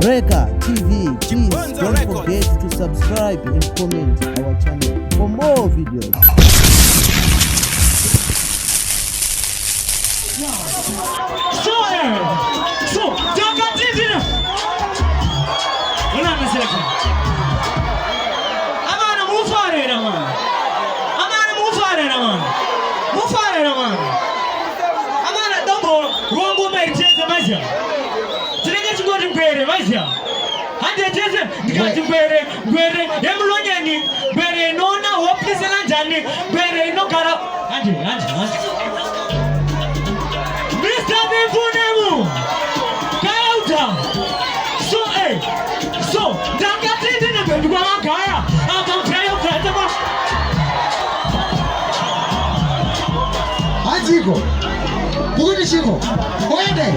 Reka TV, please don't forget to subscribe and comment our channel for more videos. So, Jaka TV. Wala na sila. Amana mufare naman. Mufare naman. Amana dombo rongo mai tete maisha. Tirege chingoti mbere maisha. Hande tete ndikati mbere yemulonyeni mbere nona hopizela njani mbere inogara hande. Mr. Bifunemu Kauta So Dakatiti na Bedwa Kaya Akamprayo Kratama Ajiko Buguni Shiko Oede